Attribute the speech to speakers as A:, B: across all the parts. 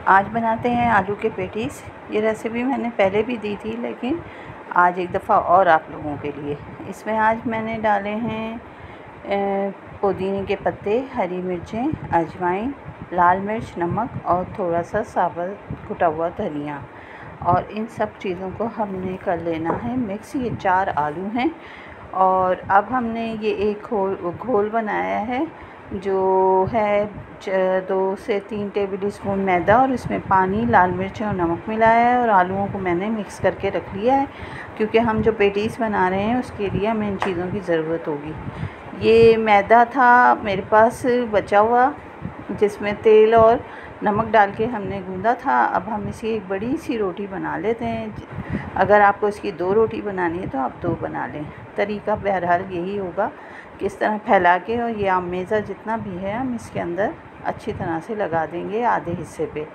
A: आज बनाते हैं आलू के पेटीज़। ये रेसिपी मैंने पहले भी दी थी, लेकिन आज एक दफ़ा और आप लोगों के लिए। इसमें आज मैंने डाले हैं पुदीने के पत्ते, हरी मिर्चें, अजवाइन, लाल मिर्च, नमक और थोड़ा सा साबुत कुटा हुआ धनिया। और इन सब चीज़ों को हमने कर लेना है मिक्स। ये 4 आलू हैं और अब हमने ये एक घोल बनाया है जो है 2 से 3 टेबल स्पून मैदा, और इसमें पानी, लाल मिर्च और नमक मिलाया है। और आलूओं को मैंने मिक्स करके रख लिया है, क्योंकि हम जो पेटीज़ बना रहे हैं उसके लिए हमें इन चीज़ों की ज़रूरत होगी। ये मैदा था मेरे पास बचा हुआ, जिसमें तेल और नमक डाल के हमने गूँधा था। अब हम इसी एक बड़ी सी रोटी बना लेते हैं। अगर आपको इसकी 2 रोटी बनानी है तो आप 2 बना लें। तरीका बहरहाल यही होगा कि इस तरह फैला के, और ये आमेज़ा जितना भी है हम इसके अंदर अच्छी तरह से लगा देंगे आधे हिस्से पे,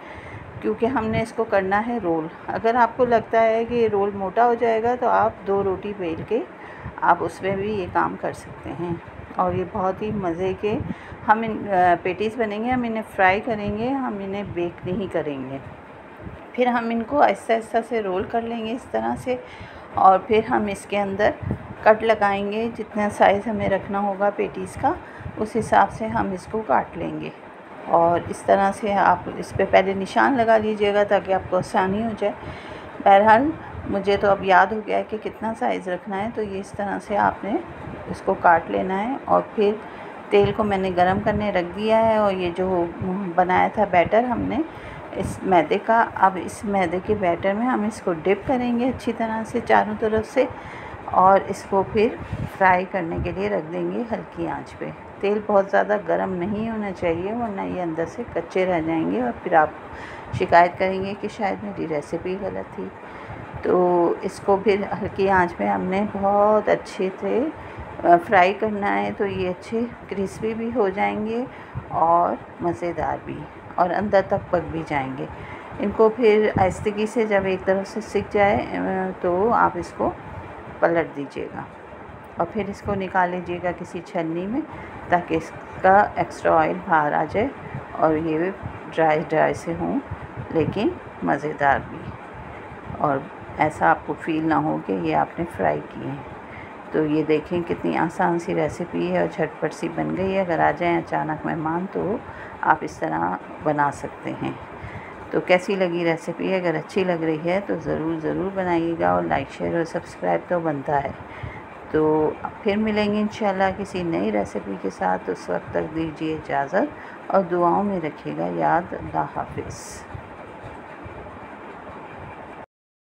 A: क्योंकि हमने इसको करना है रोल। अगर आपको लगता है कि रोल मोटा हो जाएगा तो आप 2 रोटी बेल के आप उसमें भी ये काम कर सकते हैं। और ये बहुत ही मज़े के हम इन पेटीज़ बनेंगे। हम इन्हें फ्राई करेंगे, हम इन्हें बेक नहीं करेंगे। फिर हम इनको आहिस्ता आहिस्ता से रोल कर लेंगे इस तरह से, और फिर हम इसके अंदर कट लगाएंगे। जितना साइज़ हमें रखना होगा पेटीज़ का, उस हिसाब से हम इसको काट लेंगे। और इस तरह से आप इस पे पहले निशान लगा लीजिएगा ताकि आपको आसानी हो जाए। बहरहाल मुझे तो अब याद हो गया है कि कितना साइज़ रखना है, तो ये इस तरह से आपने इसको काट लेना है। और फिर तेल को मैंने गरम करने रख दिया है, और ये जो बनाया था बैटर हमने इस मैदे का, अब इस मैदे के बैटर में हम इसको डिप करेंगे अच्छी तरह से चारों तरफ से, और इसको फिर फ्राई करने के लिए रख देंगे हल्की आंच पे। तेल बहुत ज़्यादा गर्म नहीं होना चाहिए, वरना ये अंदर से कच्चे रह जाएंगे और फिर आप शिकायत करेंगे कि शायद मेरी रेसिपी गलत थी। तो इसको फिर हल्की आंच पे हमने बहुत अच्छे से फ्राई करना है, तो ये अच्छे क्रिस्पी भी हो जाएंगे और मज़ेदार भी, और अंदर तक पक भी जाएंगे। इनको फिर आहिस्ते से जब एक तरफ से सिक जाए तो आप इसको पलट दीजिएगा, और फिर इसको निकाल लीजिएगा किसी छन्नी में, ताकि इसका एक्स्ट्रा ऑयल बाहर आ जाए और ये ड्राई से हों लेकिन मज़ेदार भी, और ऐसा आपको फ़ील ना हो कि ये आपने फ्राई किए हैं। तो ये देखें कितनी आसान सी रेसिपी है और झटपट सी बन गई है। अगर आ जाएं अचानक मेहमान तो आप इस तरह बना सकते हैं। तो कैसी लगी रेसिपी? अगर अच्छी लग रही है तो ज़रूर बनाइएगा, और लाइक, शेयर और सब्सक्राइब तो बनता है। तो फिर मिलेंगे इंशाल्लाह किसी नई रेसिपी के साथ। उस वक्त तक दीजिए इजाज़त और दुआओं में रखिएगा याद। अल्लाह हाफ़िज़।